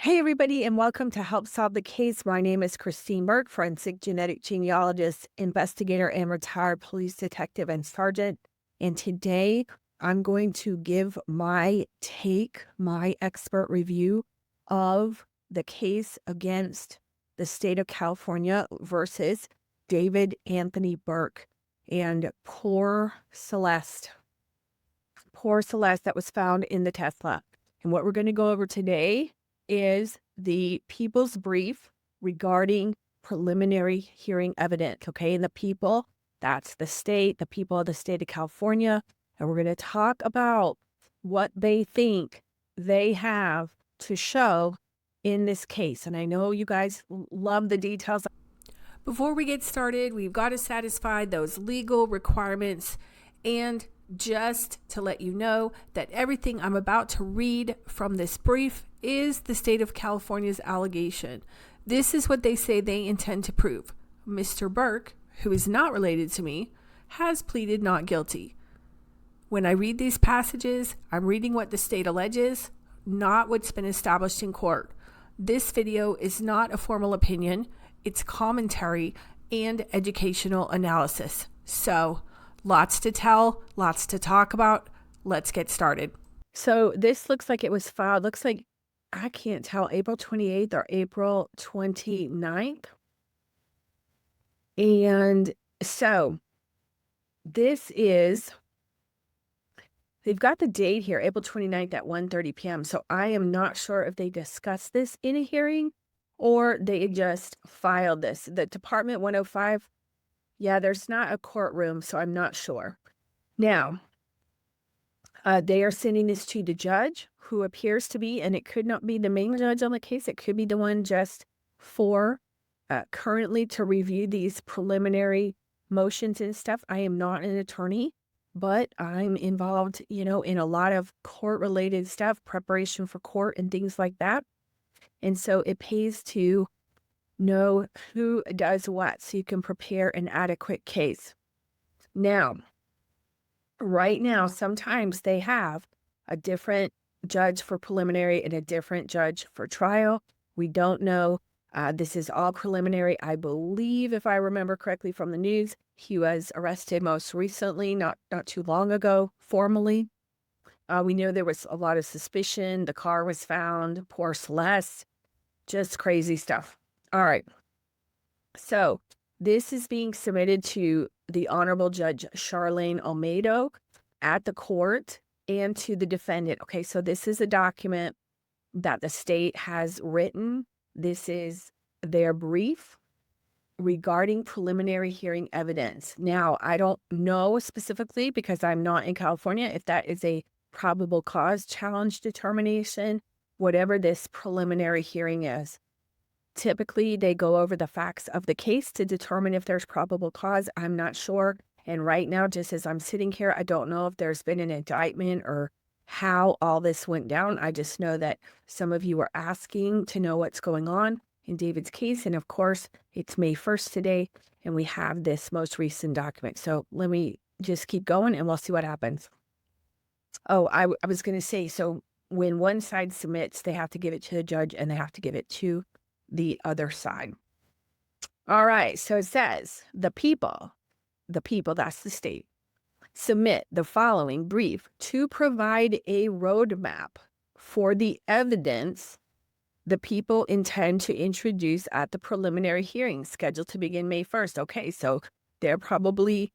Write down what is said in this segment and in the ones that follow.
Hey, everybody, and welcome to Help Solve the Case. My name is Christine Burke, forensic genetic genealogist, investigator, and retired police detective and sergeant. And today I'm going to give my take, my expert review of the case against the state of California versus David Anthony Burke and poor Celeste that was found in the Tesla. And what we're going to go over today is the people's brief regarding preliminary hearing evidence. Okay. And the people, that's the people of the state of California. And we're going to talk about what they think they have to show in this case. And I know you guys love the details. Before we get started, we've got to satisfy those legal requirements. And just to let you know that everything I'm about to read from this brief is the state of California's allegation. This is what they say they intend to prove. Mr. Burke, who is not related to me, has pleaded not guilty. When I read these passages, I'm reading what the state alleges, not what's been established in court. This video is not a formal opinion. It's commentary and educational analysis. So, lots to tell, lots to talk about. Let's get started. So this looks like it was filed, looks like, I can't tell, April 28th or April 29th. And so this is, they've got the date here, April 29th at 1:30 p.m. So I am not sure if they discussed this in a hearing or they just filed this. The Department 105, yeah, there's not a courtroom, so I'm not sure. Now, they are sending this to the judge, who appears to be, and it could not be the main judge on the case. It could be the one just for currently to review these preliminary motions and stuff. I am not an attorney, but I'm involved, in a lot of court-related stuff, preparation for court and things like that. And so it pays to know who does what so you can prepare an adequate case. Now, right now, sometimes they have a different judge for preliminary and a different judge for trial. We don't know. This is all preliminary. I believe, if I remember correctly from the news, he was arrested most recently, not too long ago, formally. We know there was a lot of suspicion. The car was found. Poor Celeste. Just crazy stuff. All right. So this is being submitted to the Honorable Judge Charlene Almeida at the court and to the defendant. Okay, so this is a document that the state has written. This is their brief regarding preliminary hearing evidence. Now, I don't know specifically, because I'm not in California, if that is a probable cause challenge determination, whatever this preliminary hearing is. Typically, they go over the facts of the case to determine if there's probable cause. I'm not sure. And right now, just as I'm sitting here, I don't know if there's been an indictment or how all this went down. I just know that some of you are asking to know what's going on in David's case. And of course, it's May 1st today, and we have this most recent document. So let me just keep going and we'll see what happens. Oh, I was going to say, so when one side submits, they have to give it to the judge and they have to give it to the other side. All right, so it says the people, that's the state, submit the following brief to provide a roadmap for the evidence the people intend to introduce at the preliminary hearing scheduled to begin May 1st. Okay, so they're probably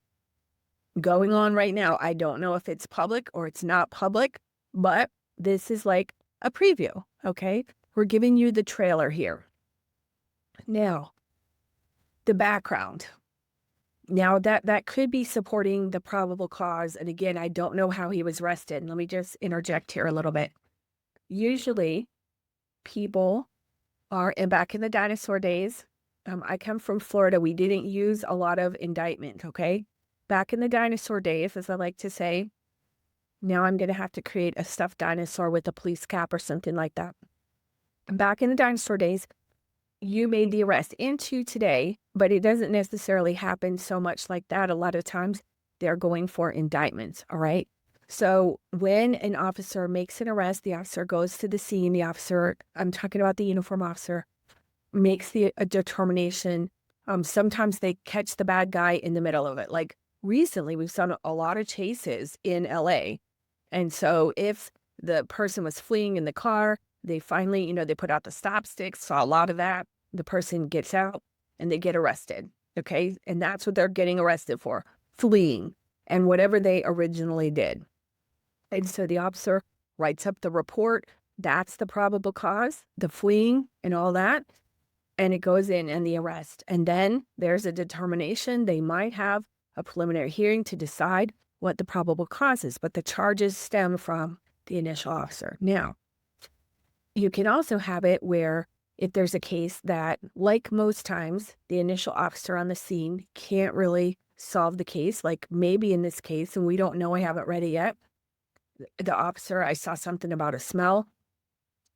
going on right now. I don't know if it's public or it's not public, but this is like a preview, okay? We're giving you the trailer here. Now, the background. Now, that could be supporting the probable cause. And again, I don't know how he was arrested. Let me just interject here a little bit. Usually, people are, and back in the dinosaur days, I come from Florida. We didn't use a lot of indictment, okay? Back in the dinosaur days, as I like to say, now I'm going to have to create a stuffed dinosaur with a police cap or something like that. Back in the dinosaur days, you made the arrest. Into today, but it doesn't necessarily happen so much like that. A lot of times they're going for indictments, all right? So when an officer makes an arrest, the officer goes to the scene, the officer, I'm talking about the uniform officer, makes a determination. Sometimes they catch the bad guy in the middle of it. Like recently, we've seen a lot of chases in LA. And so if the person was fleeing in the car, they finally, they put out the stop sticks, saw a lot of that. The person gets out and they get arrested. Okay. And that's what they're getting arrested for, fleeing and whatever they originally did. And so the officer writes up the report. That's the probable cause, the fleeing and all that. And it goes in and the arrest. And then there's a determination. They might have a preliminary hearing to decide what the probable cause is, but the charges stem from the initial officer. Now, you can also have it where if there's a case that, like most times, the initial officer on the scene can't really solve the case, like maybe in this case, and we don't know, I haven't read it yet. The officer, I saw something about a smell.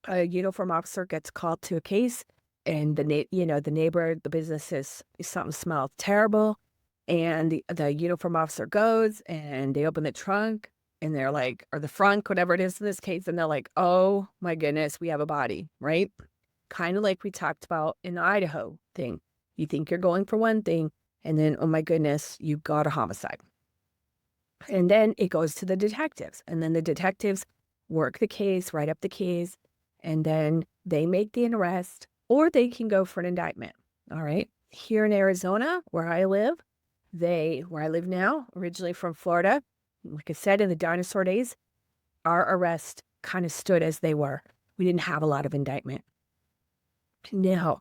A uniform officer gets called to a case. And the neighbor, the business is something smells terrible. And the uniform officer goes and they open the trunk and they're like, or the front, whatever it is in this case. And they're like, oh my goodness, we have a body, right? Kind of like we talked about in the Idaho thing. You think you're going for one thing and then, oh my goodness, you've got a homicide. And then it goes to the detectives. And then the detectives work the case, write up the case, and then they make the arrest. Or they can go for an indictment. All right. Here in Arizona, where I live now, originally from Florida, like I said, in the dinosaur days, our arrest kind of stood as they were. We didn't have a lot of indictment. Now,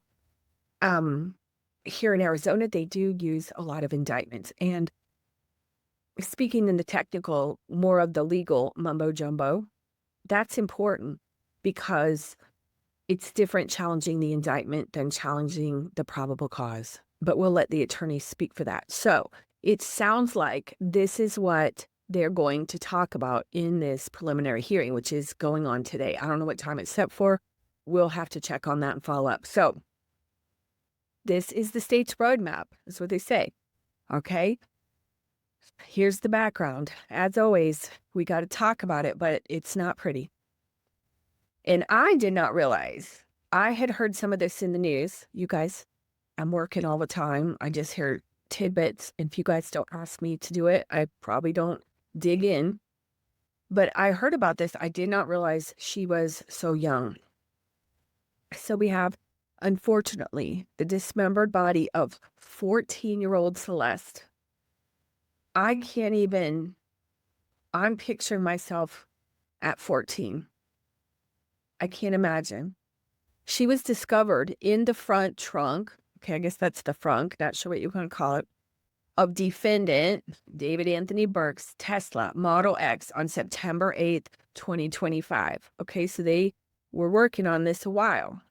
here in Arizona, they do use a lot of indictments. And speaking in the technical, more of the legal mumbo jumbo, that's important because it's different challenging the indictment than challenging the probable cause, but we'll let the attorneys speak for that. So it sounds like this is what they're going to talk about in this preliminary hearing, which is going on today. I don't know what time it's set for. We'll have to check on that and follow up. So this is the state's roadmap. That's what they say. Okay. Here's the background. As always, we got to talk about it, but it's not pretty. And I did not realize, I had heard some of this in the news. You guys, I'm working all the time. I just hear tidbits. And if you guys don't ask me to do it, I probably don't dig in. But I heard about this. I did not realize she was so young. So we have, unfortunately, the dismembered body of 14-year-old Celeste. I'm picturing myself at 14. I can't imagine. She was discovered in the front trunk. Okay, I guess that's the front. Not sure what you want to call it. Of defendant David Anthony Burke's Tesla Model X on September 8th, 2025. Okay, so they were working on this a while.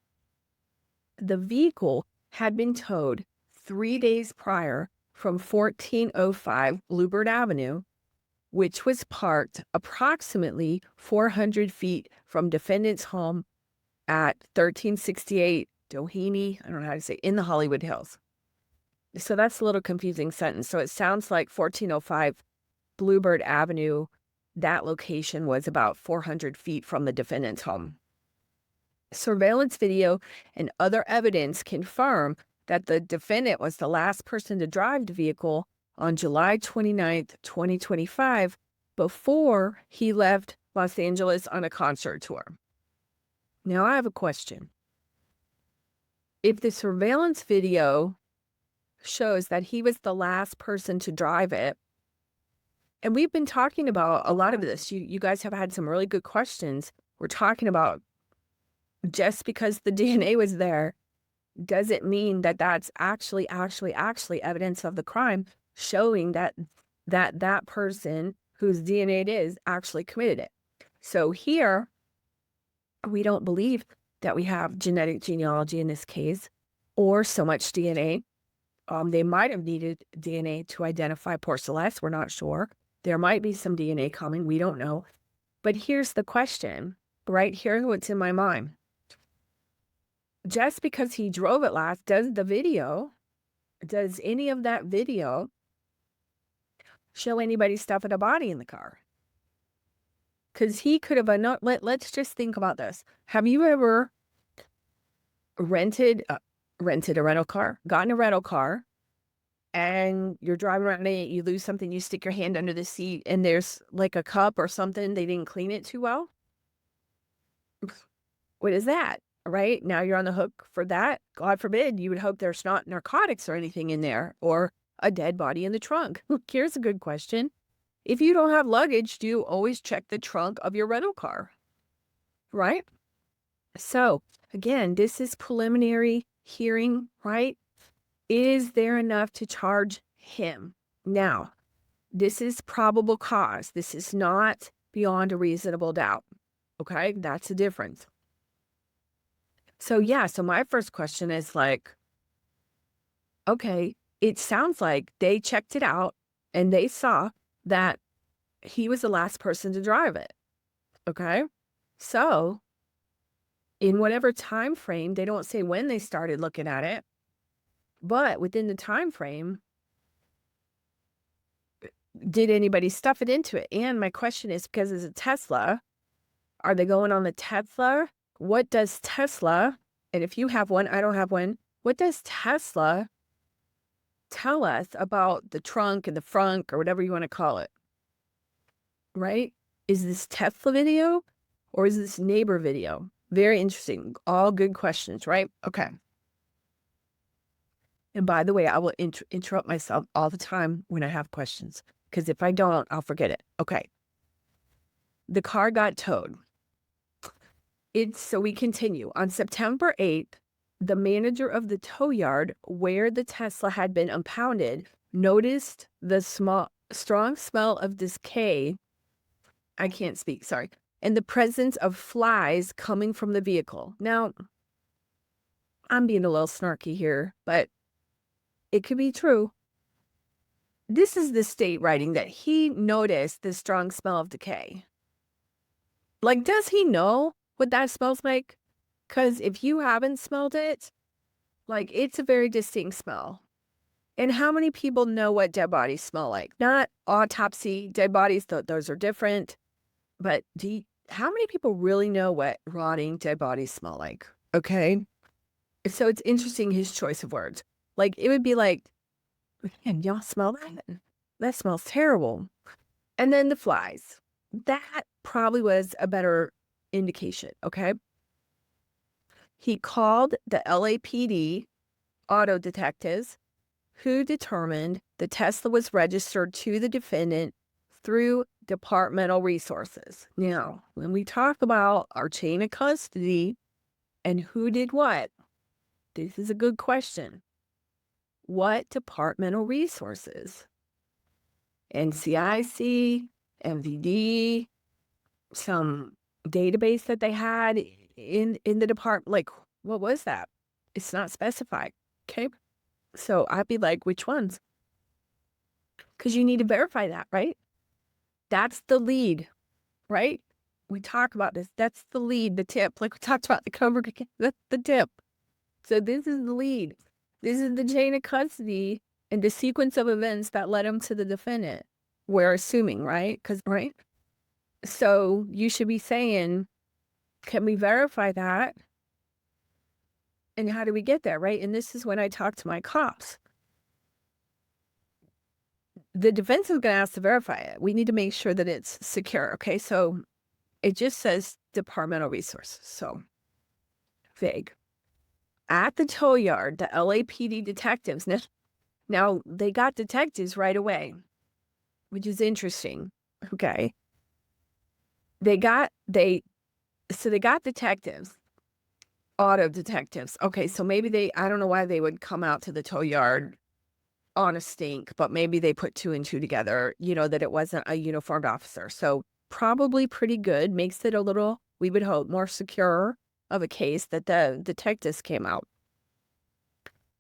The vehicle had been towed 3 days prior from 1405 Bluebird Avenue, which was parked approximately 400 feet from defendant's home at 1368 Doheny, I don't know how to say, in the Hollywood Hills. So that's a little confusing sentence. So it sounds like 1405 Bluebird Avenue, that location was about 400 feet from the defendant's home. Surveillance video and other evidence confirm that the defendant was the last person to drive the vehicle on July 29th, 2025, before he left Los Angeles on a concert tour. Now, I have a question. If the surveillance video shows that he was the last person to drive it, and we've been talking about a lot of this, you guys have had some really good questions. We're talking about just because the DNA was there, does it mean that that's actually evidence of the crime, showing that person whose DNA it is actually committed it? So here, we don't believe that we have genetic genealogy in this case, or so much DNA. They might have needed DNA to identify poor Celeste. We're not sure. There might be some DNA coming. We don't know. But here's the question, right here, what's in my mind. Just because he drove it last, does any of that video show anybody stuffing a body in the car? Because he could have, let's just think about this. Have you ever rented a rental car, gotten a rental car, and you're driving around in it, you lose something, you stick your hand under the seat, and there's like a cup or something, they didn't clean it too well? What is that? Right? Now you're on the hook for that. God forbid, you would hope there's not narcotics or anything in there or a dead body in the trunk. Here's a good question. If you don't have luggage, do you always check the trunk of your rental car? Right? So, again, this is preliminary hearing, right? Is there enough to charge him? Now, this is probable cause. This is not beyond a reasonable doubt. Okay? That's the difference. So, yeah, so my first question is like, okay, it sounds like they checked it out and they saw that he was the last person to drive it. Okay? So, in whatever time frame, they don't say when they started looking at it, but within the time frame, did anybody stuff it into it? And my question is, because it's a Tesla, are they going on the Tesla? What does Tesla, and if you have one, I don't have one, what does Tesla tell us about the trunk and the frunk or whatever you want to call it? Right? Is this Tesla video or is this neighbor video? Very interesting. All good questions, right? Okay. And by the way, I will interrupt myself all the time when I have questions, because if I don't, I'll forget it. Okay. The car got towed. So we continue. On September 8th, the manager of the tow yard where the Tesla had been impounded noticed the strong smell of decay. I can't speak, sorry. And the presence of flies coming from the vehicle. Now, I'm being a little snarky here, but it could be true. This is the state writing that he noticed the strong smell of decay. Like, does he know what that smells like? Because if you haven't smelled it, like, it's a very distinct smell. And how many people know what dead bodies smell like? Not autopsy dead bodies, those are different. But how many people really know what rotting dead bodies smell like? Okay. So it's interesting, his choice of words. Like, it would be like, man, y'all smell that? That smells terrible. And then the flies. That probably was a better indication, okay? He called the LAPD auto detectives who determined the Tesla was registered to the defendant through departmental resources. Now, when we talk about our chain of custody and who did what, this is a good question. What departmental resources? NCIC, MVD, some database that they had in the department. Like, what was that? It's not specified. Okay. So I'd be like, which ones? Because you need to verify that, right? That's the lead, right? We talk about this. That's the lead, the tip. Like we talked about the cover. That's the tip. So this is the lead. This is the chain of custody and the sequence of events that led him to the defendant. We're assuming, right? Right? So you should be saying, can we verify that? And how do we get there, right? And this is when I talk to my cops. The defense is going to ask to verify it. We need to make sure that it's secure, okay? So it just says departmental resources, so vague. At the tow yard, the LAPD detectives, now they got detectives right away, which is interesting, okay? They got detectives, auto detectives. Okay, so maybe I don't know why they would come out to the tow yard on a stink, but maybe they put two and two together, that it wasn't a uniformed officer. So probably pretty good, makes it a little, we would hope, more secure of a case that the detectives came out.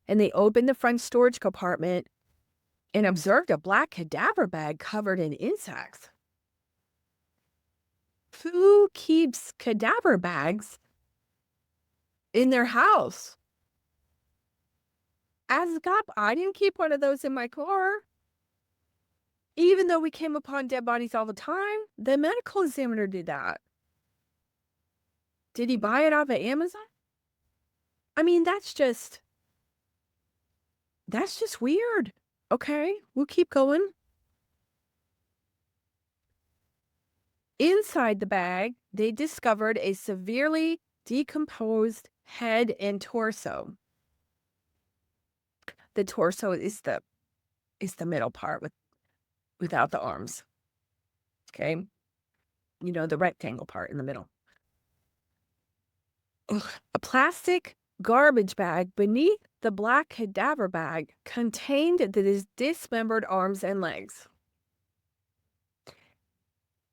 And they opened the front storage compartment and observed a black cadaver bag covered in insects. Who keeps cadaver bags in their house? As a cop, I didn't keep one of those in my car. Even though we came upon dead bodies all the time, the medical examiner did that. Did he buy it off of Amazon? I mean, that's just weird. Okay, we'll keep going. Inside the bag, they discovered a severely decomposed head and torso. The torso is the middle part without the arms. Okay? You know, the rectangle part in the middle. Ugh. A plastic garbage bag beneath the black cadaver bag contained the dismembered arms and legs.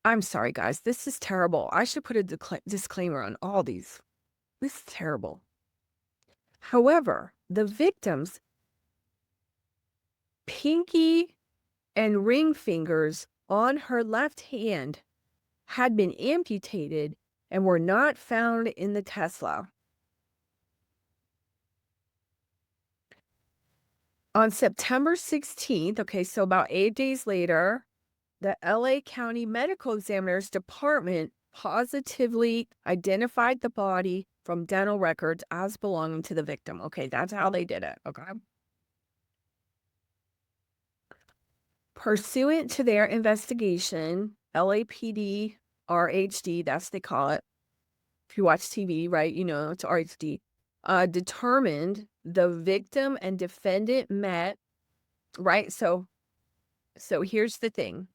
I'm sorry, guys. This is terrible. I should put a disclaimer on all these. This is terrible. However, the victim's pinky and ring fingers on her left hand had been amputated and were not found in the Tesla. On September 16th, okay, so about 8 days later, the LA County Medical Examiner's Department positively identified the body from dental records as belonging to the victim. Okay, that's how they did it, okay? Pursuant to their investigation, LAPD, RHD, that's what they call it. If you watch TV, right, you know, it's RHD, determined the victim and defendant met, right? So here's the thing.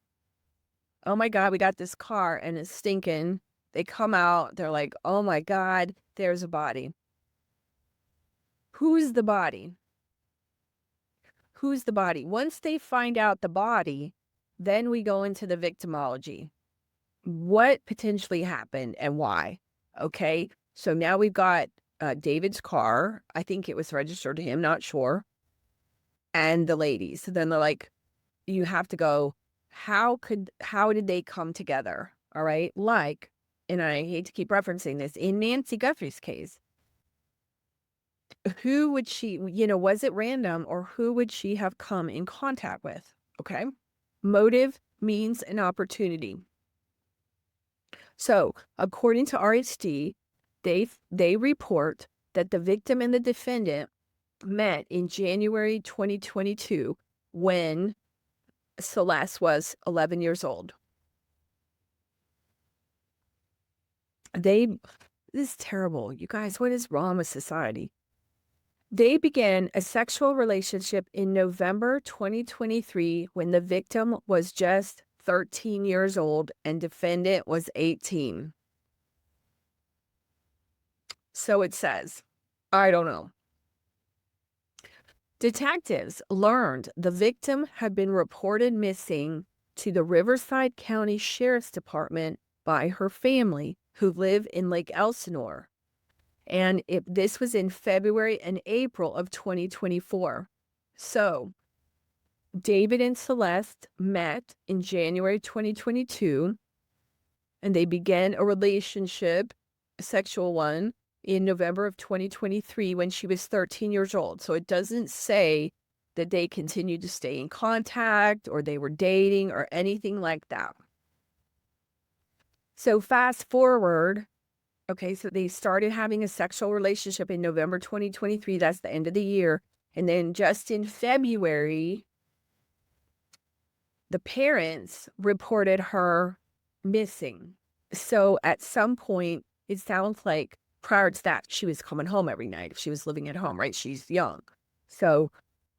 Oh my God, we got this car and it's stinking. They come out, they're like, oh my God, there's a body. Who's the body? Who's the body? Once they find out the body, then we go into the victimology. What potentially happened and why? Okay, so now we've got David's car. I think it was registered to him, not sure. And the ladies. So then they're like, you have to go, how did they come together? All right. Like, and I hate to keep referencing this, in Nancy Guthrie's case, who would she, you know, was it random or who would she have come in contact with? Okay. Motive, means, and opportunity. So according to RHD, they report that the victim and the defendant met in January 2022 when Celeste was 11 years old. This is terrible. You guys, what is wrong with society? They began a sexual relationship in November 2023 when the victim was just 13 years old and defendant was 18. So it says, I don't know. Detectives learned the victim had been reported missing to the Riverside County Sheriff's Department by her family, who live in Lake Elsinore. And this was in February and April of 2024. So David and Celeste met in January 2022, and they began a relationship, a sexual one, in November of 2023 when she was 13 years old. So it doesn't say that they continued to stay in contact or they were dating or anything like that. So fast forward, okay, so they started having a sexual relationship in November 2023. That's the end of the year. And then just in February, the parents reported her missing. So at some point, it sounds like prior to that, she was coming home every night if she was living at home, right? She's young. So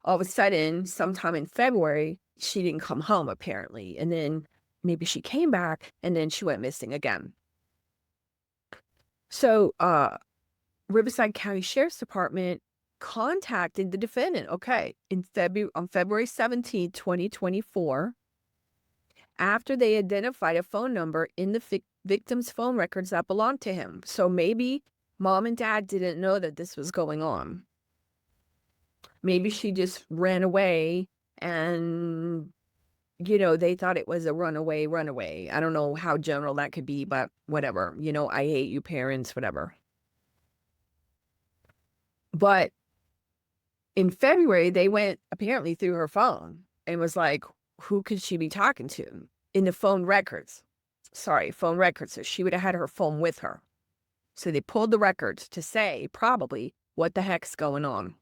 all of a sudden, sometime in February, she didn't come home apparently. And then maybe she came back and then she went missing again. So Riverside County Sheriff's Department contacted the defendant, okay, on February 17, 2024, after they identified a phone number in the victim's phone records that belonged to him. So maybe mom and dad didn't know that this was going on. Maybe she just ran away and, you know, they thought it was a runaway. I don't know how general that could be, but whatever. You know, I hate you parents, whatever. But in February, they went apparently through her phone and was like, who could she be talking to? In the phone records. Phone records. So she would have had her phone with her. So they pulled the records to say, probably, what the heck's going on.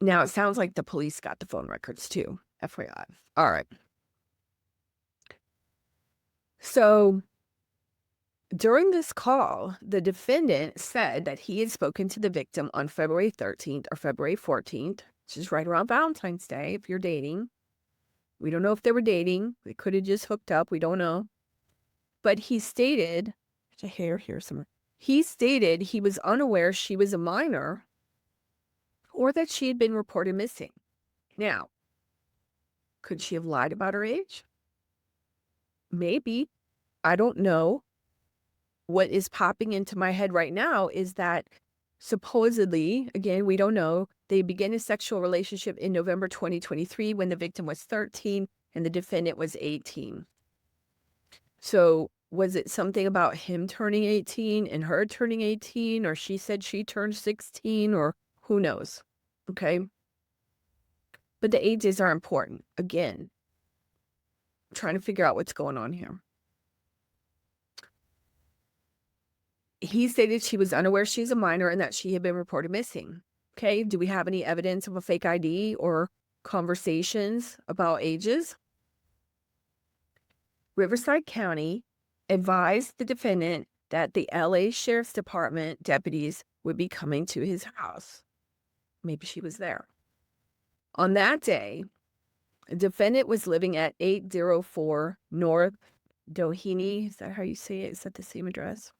Now, it sounds like the police got the phone records too, FYI. All right. So during this call, the defendant said that he had spoken to the victim on February 13th or February 14th, which is right around Valentine's Day if you're dating. We don't know if they were dating. They could have just hooked up. We don't know. But he stated, he stated he was unaware she was a minor or that she had been reported missing. Now, could she have lied about her age? Maybe. I don't know. What is popping into my head right now is that supposedly, again, we don't know, they began a sexual relationship in November 2023 when the victim was 13 and the defendant was 18. So was it something about him turning 18 and her turning 18, or she said she turned 16, or who knows? Okay. But the ages are important. Again, I'm trying to figure out what's going on here. He stated she was unaware she's a minor and that she had been reported missing. Okay, do we have any evidence of a fake ID or conversations about ages? Riverside County advised the defendant that the LA Sheriff's Department deputies would be coming to his house. Maybe she was there. On that day, the defendant was living at 804 North Doheny. Is that how you say it? Is that the same address?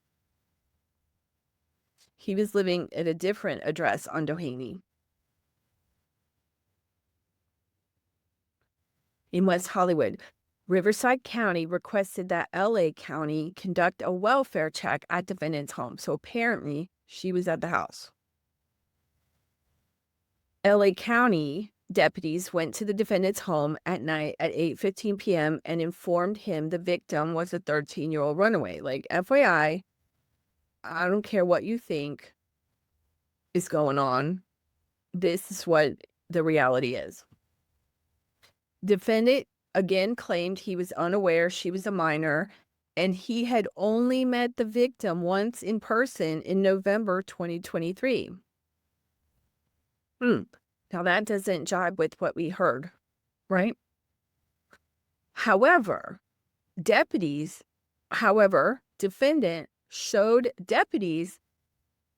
He was living at a different address on Doheny in West Hollywood. Riverside County requested that LA County conduct a welfare check at defendant's home. So apparently she was at the house. LA County deputies went to the defendant's home at night at 8:15 p.m. and informed him the victim was a 13-year-old runaway. Like, FYI, I don't care what you think is going on. This is what the reality is. Defendant again claimed he was unaware she was a minor and he had only met the victim once in person in November 2023. Now that doesn't jibe with what we heard, right? However, defendant showed deputies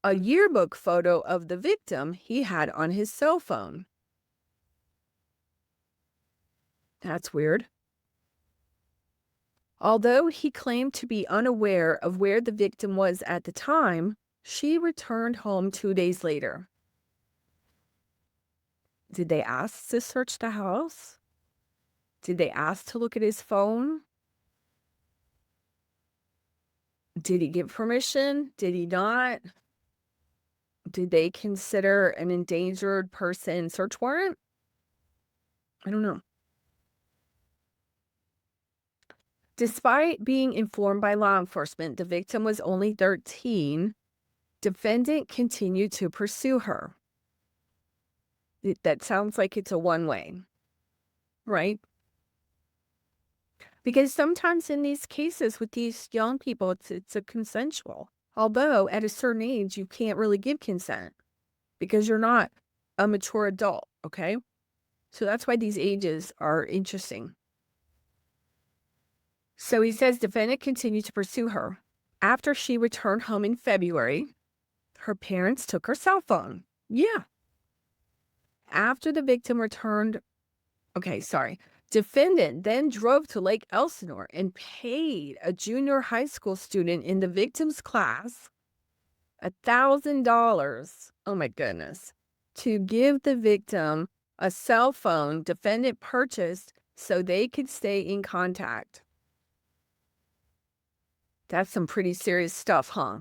a yearbook photo of the victim he had on his cell phone. That's weird. Although he claimed to be unaware of where the victim was at the time, she returned home 2 days later. Did they ask to search the house? Did they ask to look at his phone? Did he give permission? Did he not? Did they consider an endangered person search warrant? I don't know. Despite being informed by law enforcement the victim was only 13, defendant continued to pursue her. That sounds like it's a one-way, right? Because sometimes in these cases with these young people, it's a consensual. Although at a certain age, you can't really give consent because you're not a mature adult, okay? So that's why these ages are interesting. So he says defendant continued to pursue her. After she returned home in February, her parents took her cell phone. Yeah. After the victim returned, defendant then drove to Lake Elsinore and paid a junior high school student in the victim's class $1,000, oh my goodness, to give the victim a cell phone defendant purchased so they could stay in contact. That's some pretty serious stuff, huh?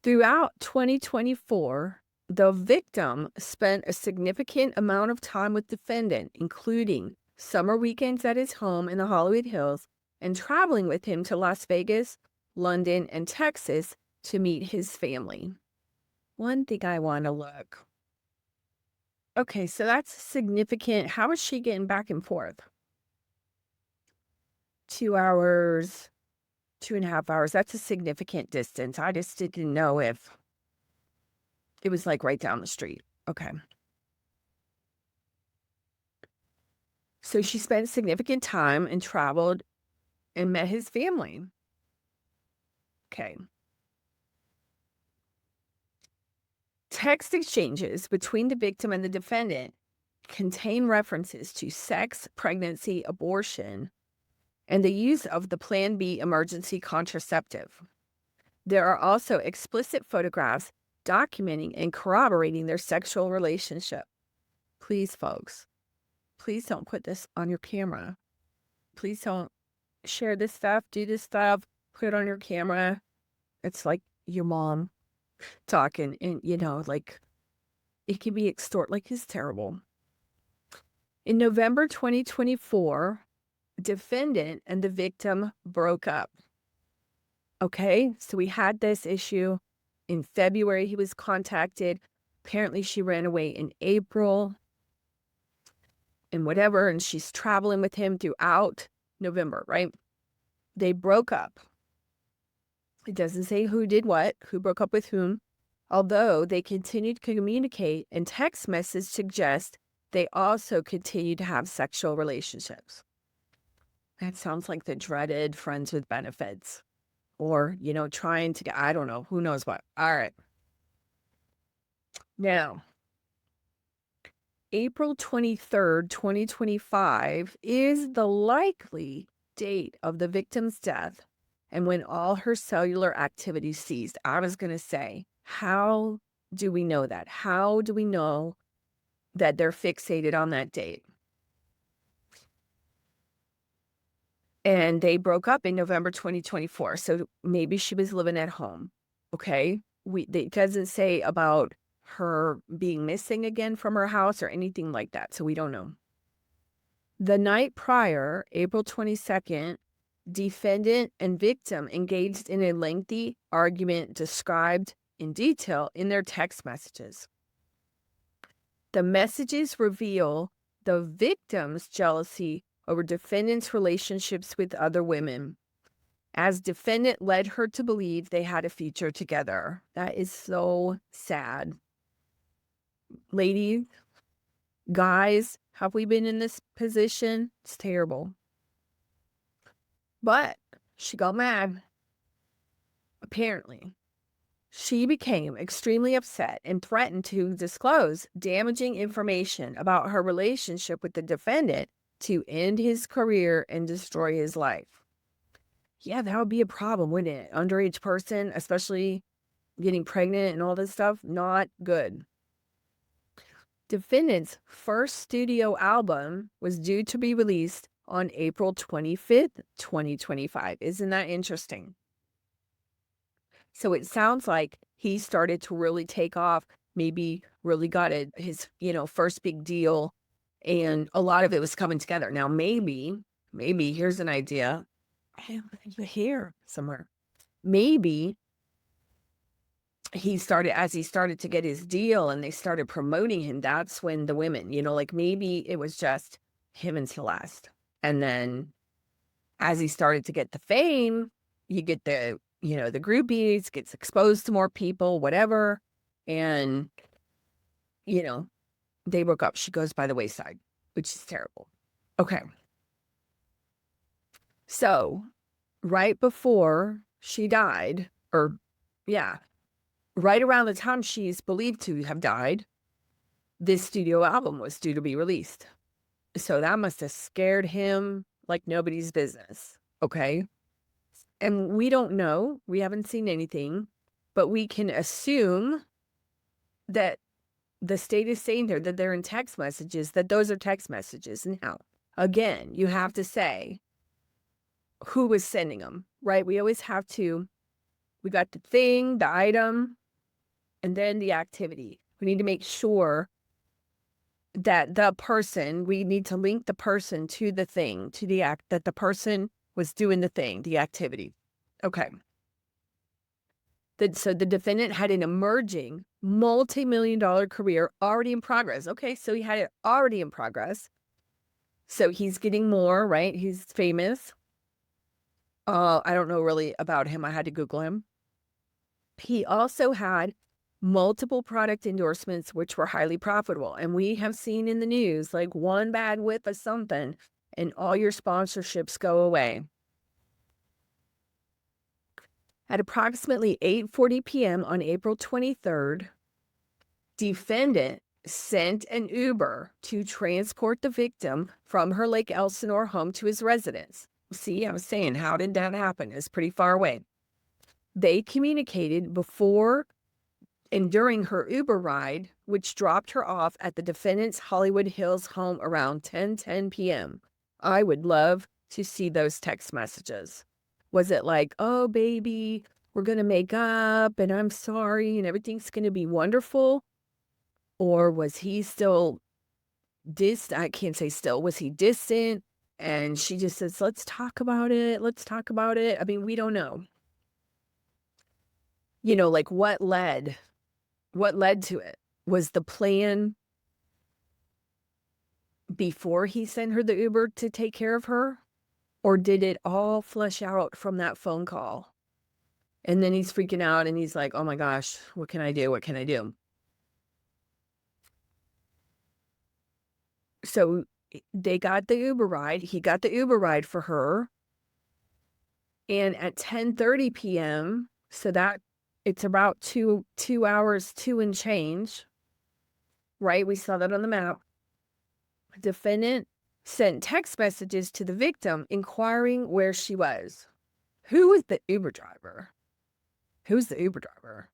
Throughout 2024, the victim spent a significant amount of time with defendant, including summer weekends at his home in the Hollywood Hills and traveling with him to Las Vegas, London, and Texas to meet his family. One thing I want to look. Okay, so that's significant. How is she getting back and forth? 2 hours, 2.5 hours. That's a significant distance. I just didn't know if it was like right down the street. Okay. So she spent significant time and traveled and met his family. Okay. Text exchanges between the victim and the defendant contain references to sex, pregnancy, abortion, and the use of the Plan B emergency contraceptive. There are also explicit photographs documenting and corroborating their sexual relationship. Please, folks, please don't put this on your camera. Please don't share this stuff, do this stuff, put it on your camera. It's like your mom talking, and like it can be like it's terrible. In November 2024, defendant and the victim broke up. Okay, so we had this issue in February. He was contacted. Apparently, she ran away in April and whatever, and she's traveling with him throughout November, right? They broke up. It doesn't say who did what, who broke up with whom, although they continued to communicate, and text messages suggest they also continued to have sexual relationships. That sounds like the dreaded friends with benefits. Or, trying to get, I don't know, who knows what. All right. Now, April 23rd, 2025 is the likely date of the victim's death and when all her cellular activity ceased. I was going to say, how do we know that? How do we know that they're fixated on that date? And they broke up in November 2024. So maybe she was living at home. Okay. It doesn't say about her being missing again from her house or anything like that. So we don't know. The night prior, April 22nd, defendant and victim engaged in a lengthy argument described in detail in their text messages. The messages reveal the victim's jealousy over defendant's relationships with other women, as defendant led her to believe they had a future together. That is so sad. Ladies, guys, have we been in this position? It's terrible. But she got mad. Apparently, she became extremely upset and threatened to disclose damaging information about her relationship with the defendant to end his career and destroy his life. Yeah, that would be a problem, wouldn't it? Underage person, especially getting pregnant and all this stuff, not good. Defendant's first studio album was due to be released on April 25th, 2025. Isn't that interesting? So it sounds like he started to really take off, maybe really got his, first big deal, and a lot of it was coming together. Now, maybe here's an idea. I have it here somewhere. Maybe as he started to get his deal and they started promoting him, that's when the women, like maybe it was just him and Celeste. And then as he started to get the fame, you get the groupies, gets exposed to more people, whatever. And, they broke up. She goes by the wayside, which is terrible. Okay. So right before she died, right around the time she's believed to have died, this studio album was due to be released. So that must have scared him like nobody's business. Okay. And we don't know. We haven't seen anything, but we can assume that the state is saying there that they're in text messages, that those are text messages. Now, again, you have to say who was sending them, right? We always have to, we got the thing, the item, and then the activity. We need to make sure that we need to link the person to the thing, to the act, that the person was doing the thing, the activity. Okay. So the defendant had an emerging multi-million-dollar career already in progress. Okay, so he had it already in progress. So he's getting more, right? He's famous. I don't know really about him. I had to Google him. He also had multiple product endorsements, which were highly profitable. And we have seen in the news, like one bad whiff of something, and all your sponsorships go away. At approximately 8:40 p.m. on April 23rd, defendant sent an Uber to transport the victim from her Lake Elsinore home to his residence. See, I was saying, how did that happen? It's pretty far away. They communicated before and during her Uber ride, which dropped her off at the defendant's Hollywood Hills home around 10:10 p.m. I would love to see those text messages. Was it like, oh, baby, we're going to make up and I'm sorry and everything's going to be wonderful? Or was he still distant? I can't say still. Was he distant? And she just says, let's talk about it. Let's talk about it. I mean, we don't know. Like what led to it? Was the plan before he sent her the Uber to take care of her? Or did it all flesh out from that phone call? And then he's freaking out and he's like, oh my gosh, what can I do? What can I do? So they got the Uber ride. He got the Uber ride for her. And at 10:30 p.m., so that it's about two hours, 2 and change, right? We saw that on the map. Defendant sent text messages to the victim inquiring where she was. Who was the Uber driver? Who's the Uber driver?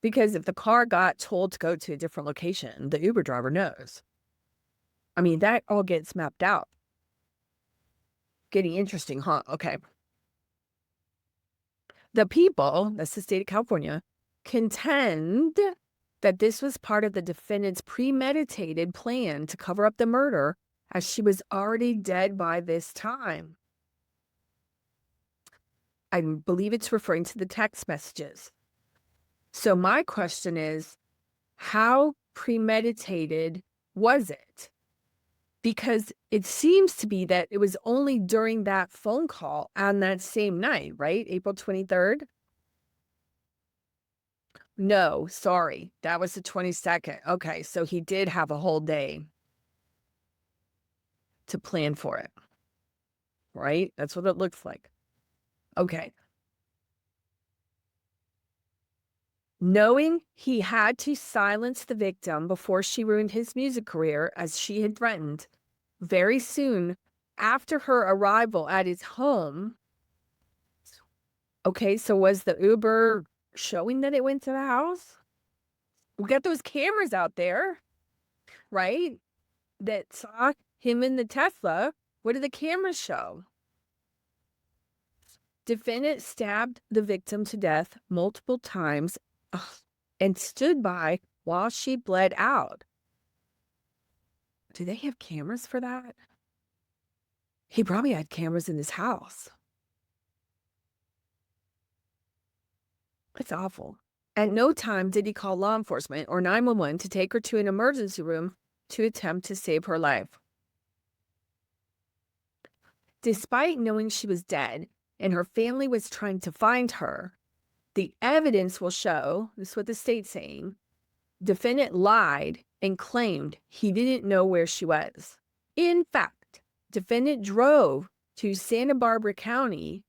Because if the car got told to go to a different location, the Uber driver knows. I mean, that all gets mapped out. Getting interesting, huh? Okay. The people, that's the state of California, contend that this was part of the defendant's premeditated plan to cover up the murder, as she was already dead by this time. I believe it's referring to the text messages. So my question is, how premeditated was it? Because it seems to be that it was only during that phone call on that same night, right? April 23rd? No, sorry. That was the 22nd. Okay, so he did have a whole day to plan for it, right? That's what it looks like. Okay. Knowing he had to silence the victim before she ruined his music career, as she had threatened, very soon after her arrival at his home. Okay, so was the Uber showing that it went to the house? We got those cameras out there, right? That saw him in the Tesla. What did the cameras show? Defendant stabbed the victim to death multiple times and stood by while she bled out. Do they have cameras for that? He probably had cameras in his house. It's awful. At no time did he call law enforcement or 911 to take her to an emergency room to attempt to save her life. Despite knowing she was dead and her family was trying to find her, the evidence will show, this is what the state's saying, defendant lied and claimed he didn't know where she was. In fact, defendant drove to Santa Barbara County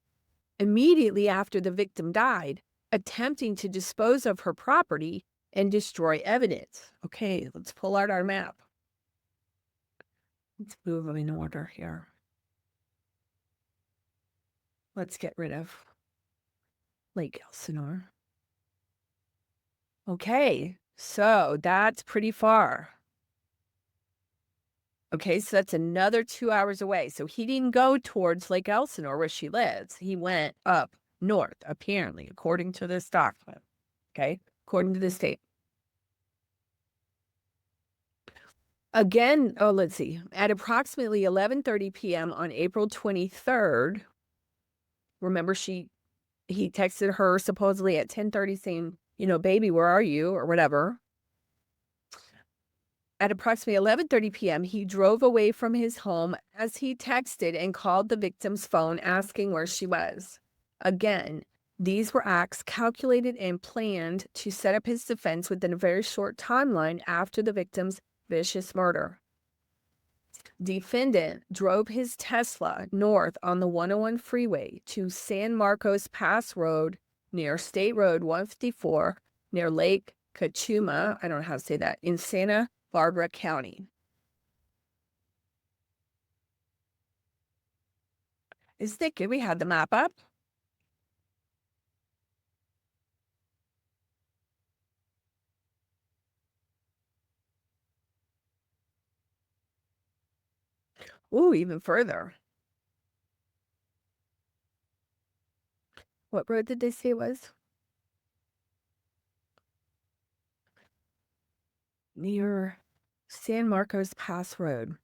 immediately after the victim died, attempting to dispose of her property and destroy evidence. Okay, let's pull out our map. Let's move them in order here. Let's get rid of Lake Elsinore. Okay, so that's pretty far. Okay, so that's another 2 hours away. So he didn't go towards Lake Elsinore where she lives. He went up north, apparently, according to this document. Okay, according to the state. Again, let's see. At approximately 11:30 p.m. on April 23rd, remember He texted her supposedly at 10:30 saying, "Baby, where are you?" or whatever. At approximately 11:30 p.m., he drove away from his home as he texted and called the victim's phone asking where she was. Again, these were acts calculated and planned to set up his defense within a very short timeline after the victim's vicious murder. Defendant drove his Tesla north on the 101 freeway to San Marcos Pass Road near State Road 154 near Lake Cachuma, I don't know how to say that, in Santa Barbara County. Isn't it good we had the map up? Ooh, even further. What road did they say it was? Near San Marcos Pass Road.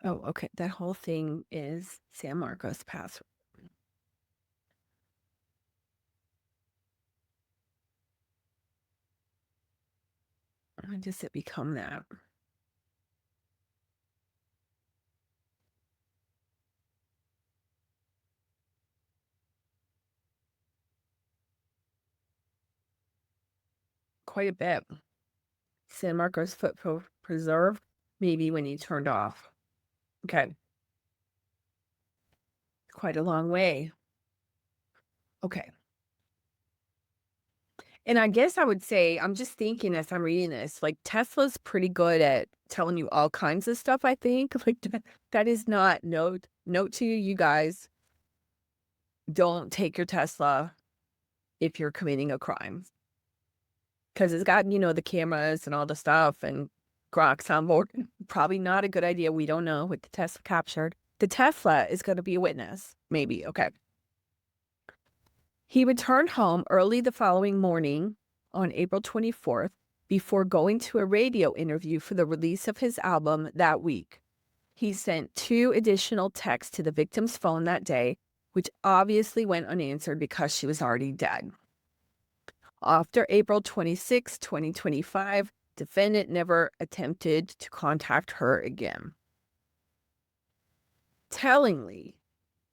Oh, okay. That whole thing is San Marcos Pass. When does it become that? Quite a bit. San Marcos Foot Preserve, maybe when you turned off. Okay. Quite a long way. Okay. And I guess I would say, I'm just thinking as I'm reading this, like Tesla's pretty good at telling you all kinds of stuff, I think. Like that is not note to you guys. Don't take your Tesla if you're committing a crime. Because it's got, the cameras and all the stuff and Grok's on board. Probably not a good idea. We don't know what the Tesla captured. The Tesla is going to be a witness. Maybe. Okay. He returned home early the following morning on April 24th before going to a radio interview for the release of his album that week. He sent 2 additional texts to the victim's phone that day, which obviously went unanswered because she was already dead. After April 26, 2025, defendant never attempted to contact her again. Tellingly,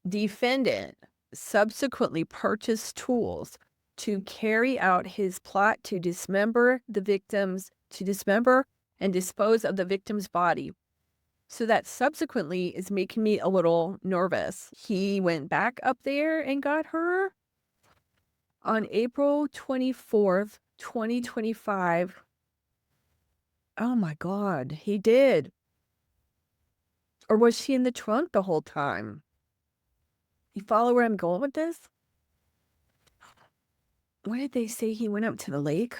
defendant subsequently purchased tools to carry out his plot to dismember and dispose of the victim's body. So that subsequently is making me a little nervous. He went back up there and got her on April 24th, 2025. Oh my God, he did. Or was she in the trunk the whole time? You follow where I'm going with this? What did they say? He went up to the lake?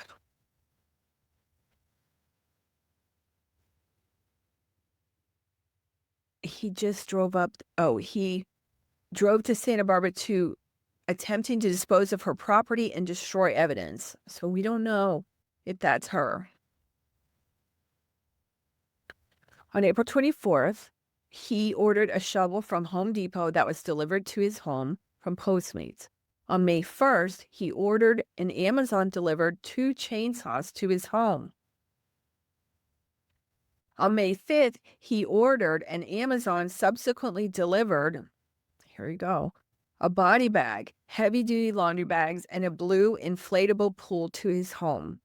He just drove up. Oh, he drove to Santa Barbara to attempting to dispose of her property and destroy evidence. So we don't know if that's her. On April 24th, he ordered a shovel from Home Depot that was delivered to his home from Postmates. On May 1st, he ordered and Amazon delivered 2 chainsaws to his home. On May 5th, he ordered and Amazon subsequently delivered, here you go, a body bag, heavy-duty laundry bags, and a blue inflatable pool to his home.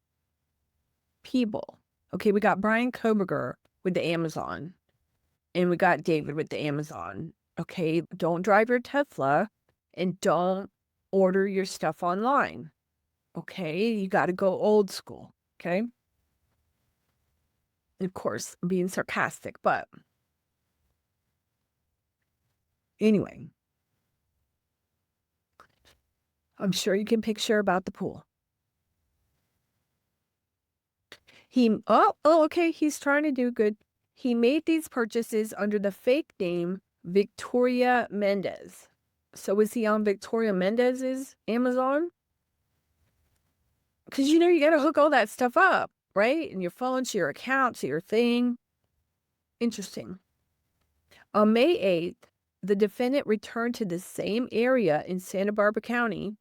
People. Okay, we got Brian Koberger with the Amazon, and we got David with the Amazon. Okay, don't drive your Tesla, and don't order your stuff online. Okay, you got to go old school. Okay. Of course, I'm being sarcastic, but anyway, I'm sure you can picture about the pool. Okay, he's trying to do good. He made these purchases under the fake name Victoria Mendez. So was he on Victoria Mendez's Amazon? Because you got to hook all that stuff up, right? And your phone to your account to your thing. Interesting. On May 8th, the defendant returned to the same area in Santa Barbara County.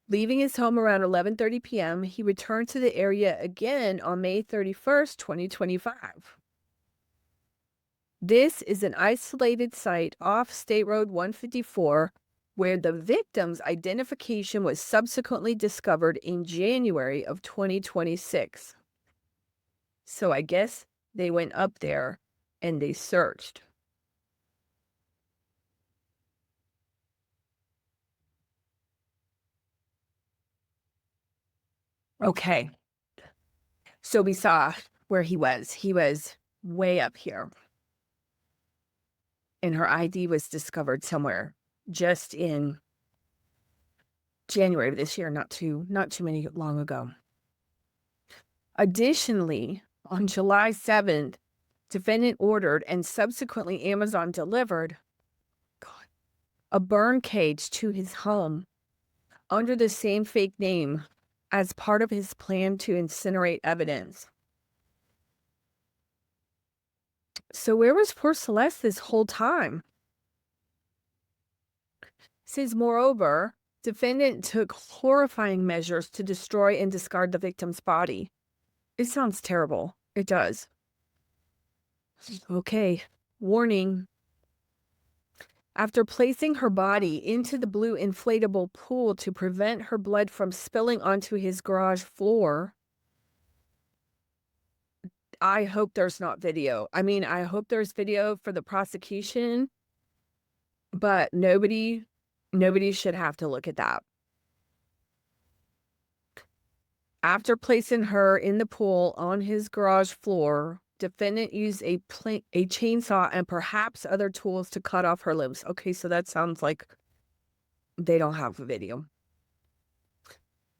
Leaving his home around 11:30 p.m., he returned to the area again on May 31st, 2025. This is an isolated site off State Road 154 where the victim's identification was subsequently discovered in January of 2026. So I guess they went up there and they searched. Okay. So we saw where he was. He was way up here. And her ID was discovered somewhere just in January of this year, not too many long ago. Additionally, on July 7th, defendant ordered and subsequently Amazon delivered a burn cage to his home under the same fake name as part of his plan to incinerate evidence. So where was poor Celeste this whole time? Says, moreover, defendant took horrifying measures to destroy and discard the victim's body. It sounds terrible. It does. Okay. Warning. After placing her body into the blue inflatable pool to prevent her blood from spilling onto his garage floor, I hope there's not video. I mean, I hope there's video for the prosecution, but nobody should have to look at that. After placing her in the pool on his garage floor, defendant used a chainsaw and perhaps other tools to cut off her limbs. Okay, so that sounds like they don't have a video.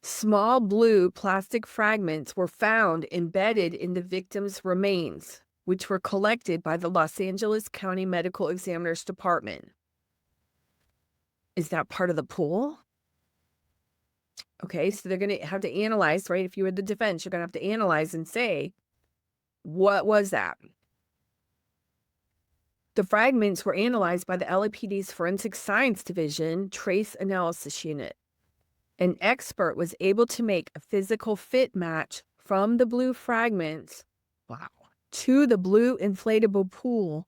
Small blue plastic fragments were found embedded in the victim's remains, which were collected by the Los Angeles County Medical Examiner's Department. Is that part of the pool? Okay, so they're going to have to analyze, right? If you were the defense, you're going to have to analyze and say, what was that? The fragments were analyzed by the LAPD's Forensic Science Division Trace Analysis Unit. An expert was able to make a physical fit match from the blue fragments, to the blue inflatable pool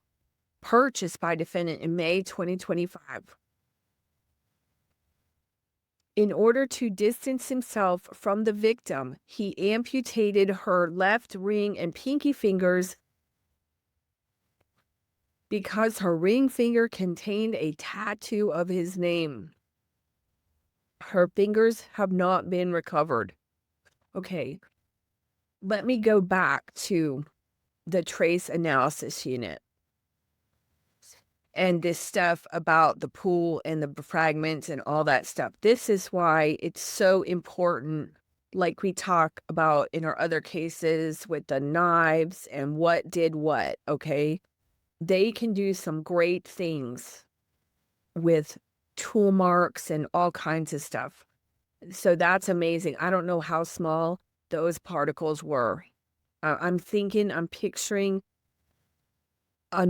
purchased by defendant in May 2025. In order to distance himself from the victim, he amputated her left ring and pinky fingers because her ring finger contained a tattoo of his name. Her fingers have not been recovered. Okay, let me go back to the trace analysis unit and this stuff about the pool and the fragments and all that stuff. This is why it's so important, like we talk about in our other cases with the knives and what did what, okay? They can do some great things with tool marks and all kinds of stuff. So that's amazing. I don't know how small those particles were. I'm picturing I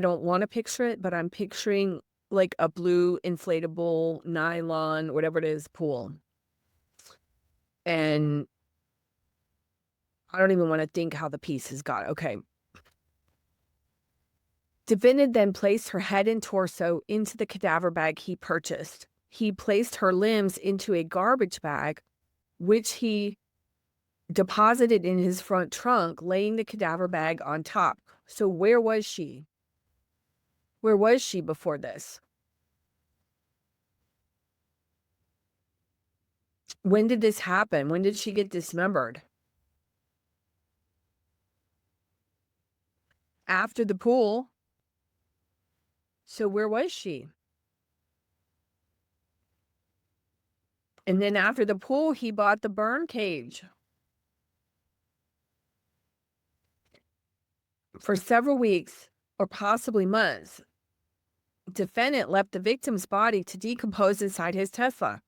don't want to picture it, but I'm picturing like a blue inflatable nylon, whatever it is, pool. And I don't even want to think how the pieces got. Okay. Defendant then placed her head and torso into the cadaver bag he purchased. He placed her limbs into a garbage bag, which he deposited in his front trunk, laying the cadaver bag on top. So where was she? Where was she before this? When did this happen? When did she get dismembered? After the pool. So where was she? And then after the pool, he bought the burn cage. For several weeks or possibly months, defendant left the victim's body to decompose inside his Tesla.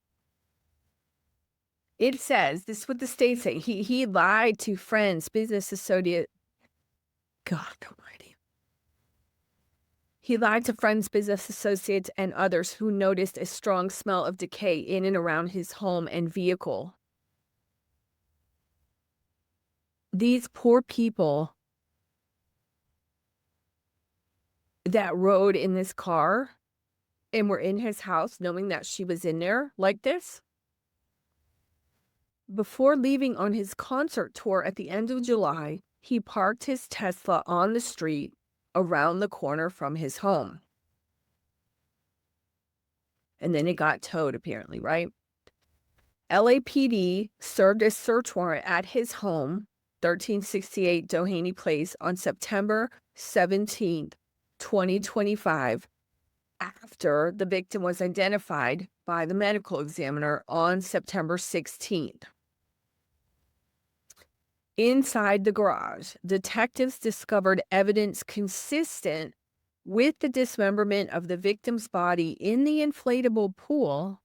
It says, this is what the state say, he lied to friends, business associates. God almighty. He lied to friends, business associates, and others who noticed a strong smell of decay in and around his home and vehicle. These poor people that rode in this car and were in his house knowing that she was in there like this. Before leaving on his concert tour at the end of July, he parked his Tesla on the street around the corner from his home. And then it got towed, apparently, right? LAPD served a search warrant at his home, 1368 Doheny Place, on September 17th, 2025, after the victim was identified by the medical examiner on September 16th. Inside the garage, detectives discovered evidence consistent with the dismemberment of the victim's body in the inflatable pool,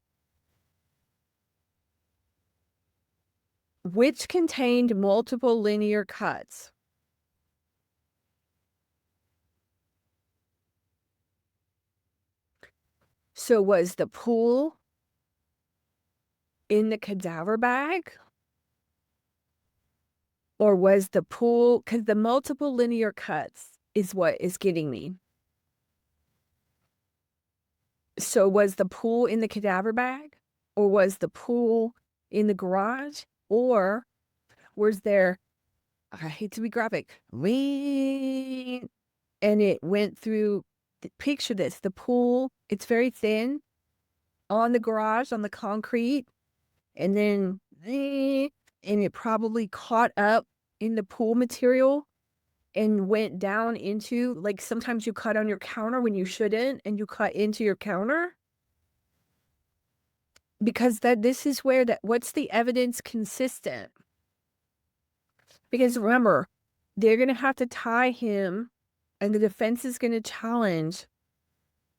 which contained multiple linear cuts. So was the pool in the cadaver bag? Or was the pool, because the multiple linear cuts is what is getting me. So was the pool in the cadaver bag? Or was the pool in the garage? Or was there, I hate to be graphic, and it went through, picture this, the pool, it's very thin on the garage, on the concrete, and then, and it probably caught up in the pool material and went down into, like sometimes you cut on your counter when you shouldn't, and you cut into your counter. Because this is where what's the evidence consistent? Because remember, they're going to have to tie him, and the defense is going to challenge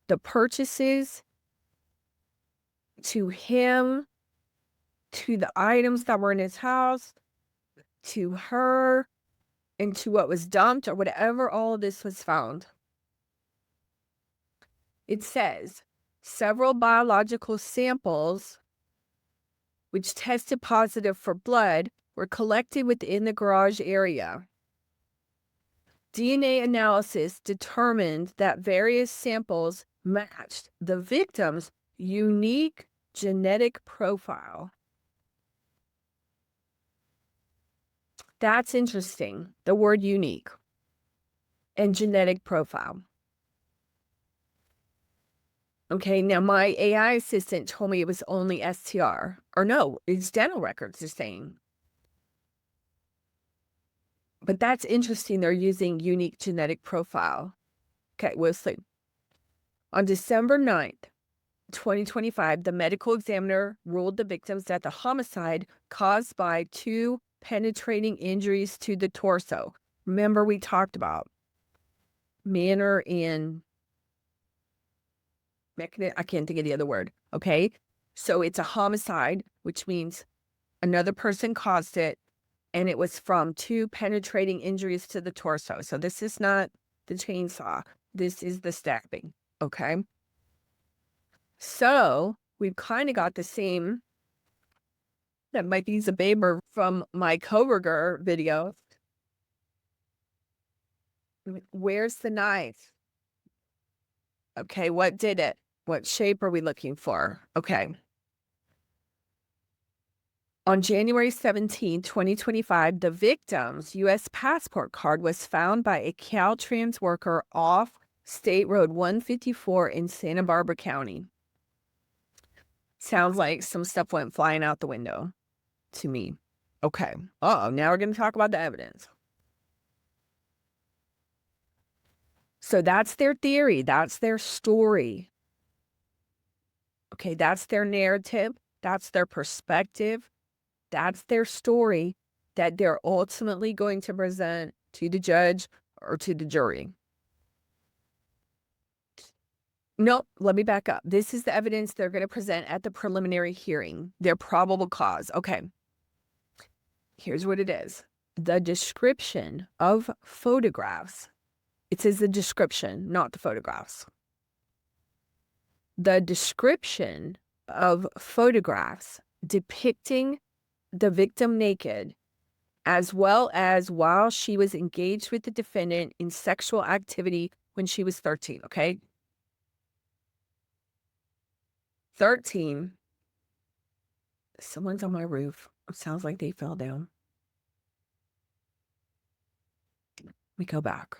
the purchases to him, to the items that were in his house, to her, and to what was dumped or whatever all of this was found. It says several biological samples which tested positive for blood were collected within the garage area. DNA analysis determined that various samples matched the victim's unique genetic profile. That's interesting, the word unique and genetic profile. Okay, now my AI assistant told me it was only STR. Or no, it's dental records, they're saying. But that's interesting, they're using unique genetic profile. Okay, we'll see. On December 9th, 2025, the medical examiner ruled the victims that the homicide caused by 2 penetrating injuries to the torso. Remember, we talked about manner and mechanism. I can't think of the other word. Okay. So it's a homicide, which means another person caused it, and it was from 2 penetrating injuries to the torso. So this is not the chainsaw. This is the stabbing. Okay. So we've kind of got the same. That might be Zababer from my coworker video. Where's the knife? Okay, what did it? What shape are we looking for? Okay. On January 17, 2025, the victim's U.S. passport card was found by a Caltrans worker off State Road 154 in Santa Barbara County. Sounds like some stuff went flying out the window to me. Okay. Now we're going to talk about the evidence. So that's their theory. That's their story. Okay, that's their narrative. That's their perspective. That's their story that they're ultimately going to present to the judge or to the jury. No, let me back up. This is the evidence they're going to present at the preliminary hearing, their probable cause. Okay. Here's what it is. The description of photographs. It says the description, not the photographs. The description of photographs depicting the victim naked, as well as while she was engaged with the defendant in sexual activity when she was 13, okay? 13. Someone's on my roof. It sounds like they fell down. We go back.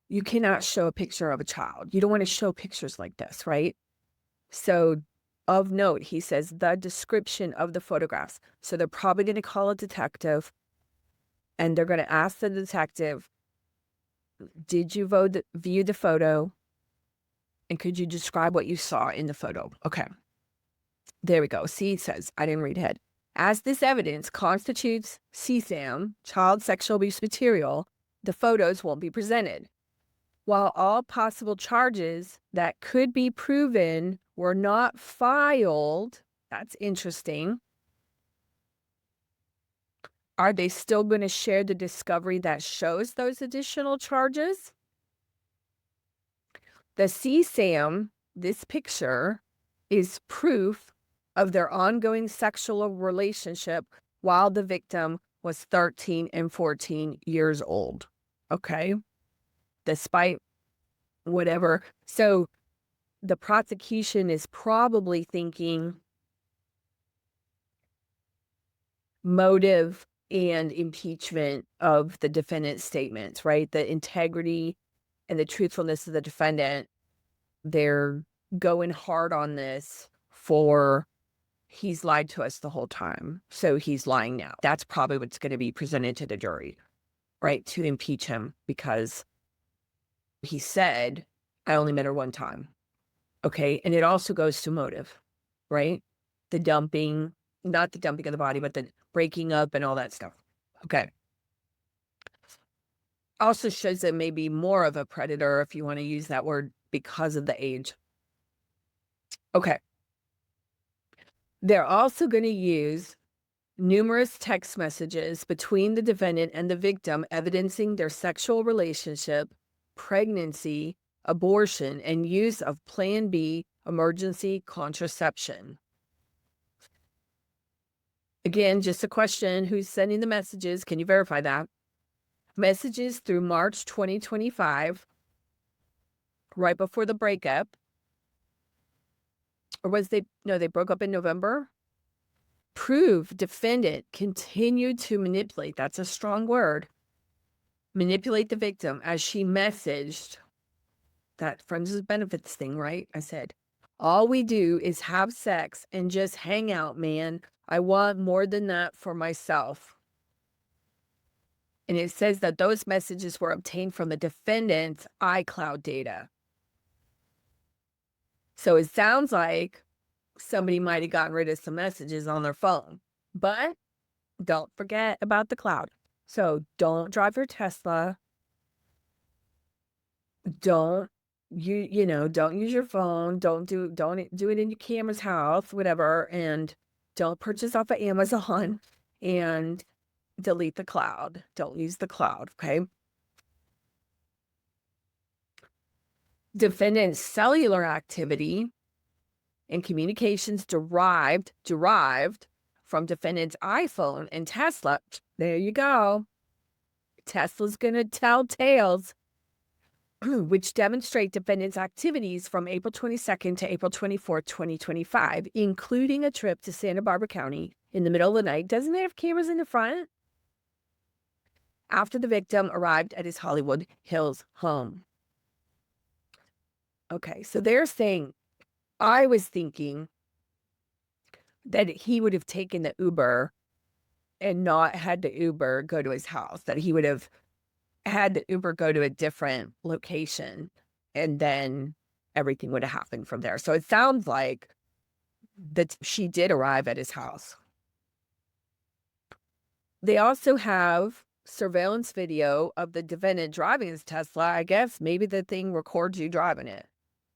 You cannot show a picture of a child. You don't want to show pictures like this, right? So, of note, he says the description of the photographs. So they're probably going to call a detective and they're going to ask the detective, did you view the photo? And could you describe what you saw in the photo? Okay. There we go. See, it says, I didn't read ahead. As this evidence constitutes CSAM, child sexual abuse material, the photos won't be presented. While all possible charges that could be proven were not filed, that's interesting. Are they still going to share the discovery that shows those additional charges? The CSAM, this picture, is proof of their ongoing sexual relationship while the victim was 13 and 14 years old. Okay? Despite whatever. So the prosecution is probably thinking motive and impeachment of the defendant's statements, right? The integrity and the truthfulness of the defendant. They're going hard on this for he's lied to us the whole time, so he's lying now. That's probably what's going to be presented to the jury, right? To impeach him because he said, I only met her one time. Okay. And it also goes to motive, right? The dumping, not the dumping of the body, but the breaking up and all that stuff. Okay. Also shows that maybe more of a predator, if you want to use that word, because of the age. Okay. They're also going to use numerous text messages between the defendant and the victim evidencing their sexual relationship, pregnancy, abortion, and use of Plan B emergency contraception. Again, just a question, who's sending the messages? Can you verify that? Messages through March 2025, right before the breakup. Or they broke up in November? Prove defendant continued to manipulate, that's a strong word, manipulate the victim as she messaged that friends with benefits thing, right? I said, all we do is have sex and just hang out, man. I want more than that for myself. And it says that those messages were obtained from the defendant's iCloud data. So it sounds like somebody might have gotten rid of some messages on their phone. But don't forget about the cloud. So don't drive your Tesla. Don't don't use your phone. Don't do it in your camera's house, whatever. And don't purchase off of Amazon and delete the cloud. Don't use the cloud, okay? Defendant's cellular activity and communications derived from defendant's iPhone and Tesla. There you go. Tesla's going to tell tales, which demonstrate defendant's activities from April 22nd to April 24th, 2025, including a trip to Santa Barbara County in the middle of the night. Doesn't it have cameras in the front? After the victim arrived at his Hollywood Hills home. Okay, so they're saying, I was thinking that he would have taken the Uber and not had the Uber go to his house, that he would have had the Uber go to a different location and then everything would have happened from there. So it sounds like that she did arrive at his house. They also have surveillance video of the defendant driving his Tesla. I guess maybe the thing records you driving it.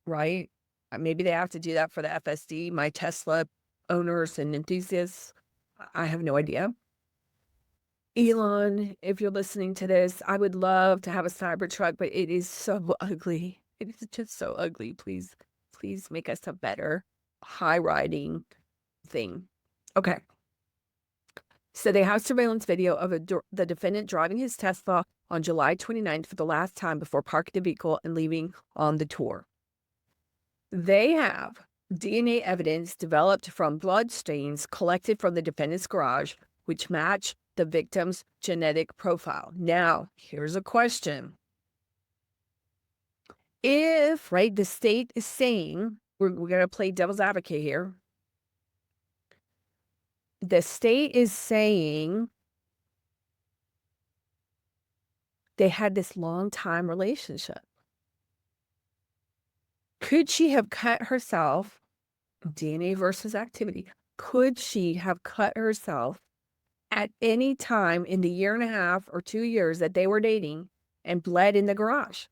right? Maybe they have to do that for the FSD, my Tesla owners and enthusiasts. I have no idea. Elon, if you're listening to this, I would love to have a Cybertruck, but it is so ugly. It is just so ugly. Please, please make us a better high riding thing. Okay. So they have surveillance video of the defendant driving his Tesla on July 29th for the last time before parking the vehicle and leaving on the tour. They have DNA evidence developed from blood stains collected from the defendant's garage, which match the victim's genetic profile. Now, here's a question. If, right, the state is saying, we're going to play devil's advocate here. The state is saying they had this long time relationship. Could she have cut herself, DNA versus activity, could she have cut herself at any time in the 1.5 or 2 years that they were dating and bled in the garage?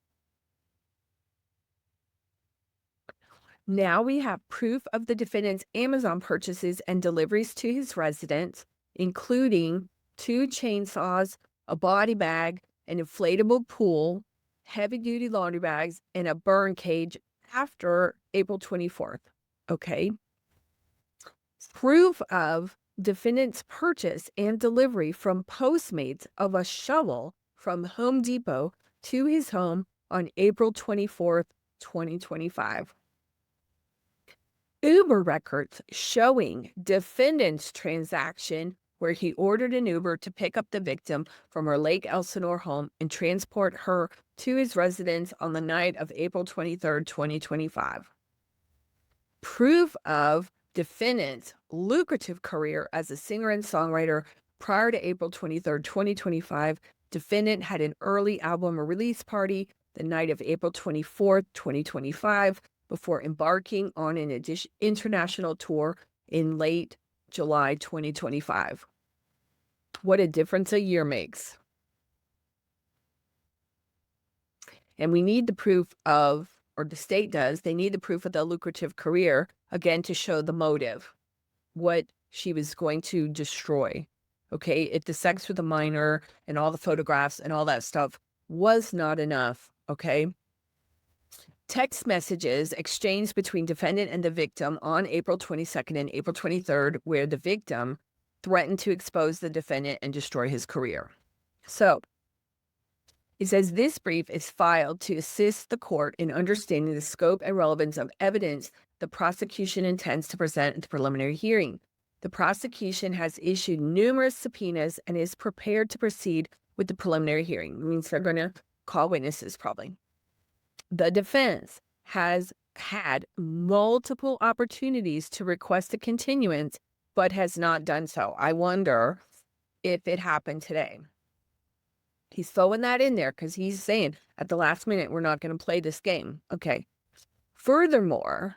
Now we have proof of the defendant's Amazon purchases and deliveries to his residence, including 2 chainsaws, a body bag, an inflatable pool, heavy-duty laundry bags, and a burn cage after April 24th. Okay. Proof of defendant's purchase and delivery from Postmates of a shovel from Home Depot to his home on April 24th, 2025. Uber records showing defendant's transaction where he ordered an Uber to pick up the victim from her Lake Elsinore home and transport her to his residence on the night of April 23rd, 2025. Proof of defendant's lucrative career as a singer and songwriter prior to April 23rd, 2025. Defendant had an early album release party the night of April 24th, 2025, before embarking on an international tour in late July 2025. What a difference a year makes. And we need the proof of, or the state does, they need the proof of the lucrative career, again, to show the motive, what she was going to destroy. Okay, if the sex with a minor and all the photographs and all that stuff was not enough, okay? Text messages exchanged between defendant and the victim on April 22nd and April 23rd, where the victim threatened to expose the defendant and destroy his career. So it says this brief is filed to assist the court in understanding the scope and relevance of evidence the prosecution intends to present at the preliminary hearing. The prosecution has issued numerous subpoenas and is prepared to proceed with the preliminary hearing. It means they're going to call witnesses probably. The defense has had multiple opportunities to request a continuance, but has not done so. I wonder if it happened today. He's throwing that in there because he's saying at the last minute, we're not going to play this game. Okay. Furthermore,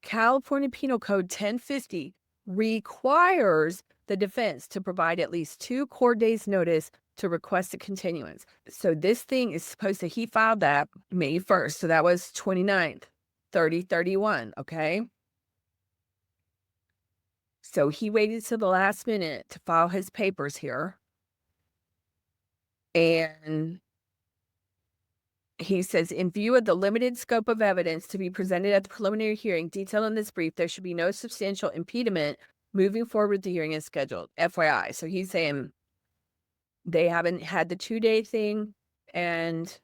California Penal Code 1050 requires the defense to provide at least 2 court days notice to request a continuance. So this thing is supposed to, he filed that May 1st. So that was 29th, 30/31. Okay. So he waited till the last minute to file his papers here. And he says, in view of the limited scope of evidence to be presented at the preliminary hearing detailed in this brief, there should be no substantial impediment moving forward with the hearing as scheduled. FYI. So he's saying they haven't had the 2-day thing and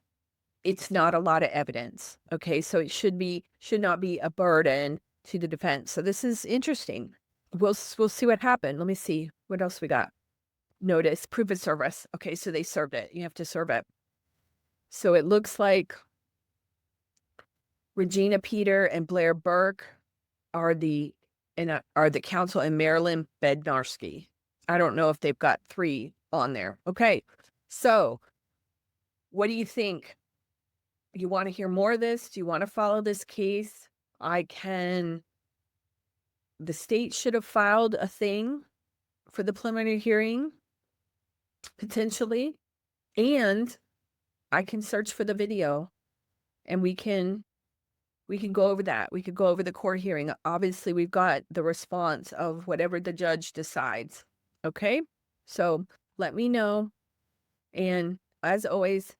it's not a lot of evidence. Okay. So it should not be a burden to the defense. So this is interesting. We'll see what happened. Let me see what else we got. Notice, proof of service. Okay. So they served it. You have to serve it. So it looks like Regina Peter and Blair Burke are the counsel, and Marilyn Bednarski. I don't know if they've got 3 on there. Okay. So what do you think? You want to hear more of this? Do you want to follow this case? The state should have filed a thing for the preliminary hearing, potentially, and I can search for the video and we can we can go over that. We could go over the court hearing. Obviously, we've got the response of whatever the judge decides. Okay? So let me know. And as always,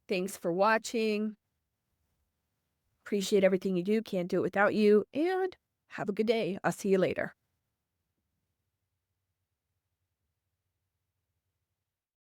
thanks for watching. Appreciate everything you do. Can't do it without you. And have a good day. I'll see you later.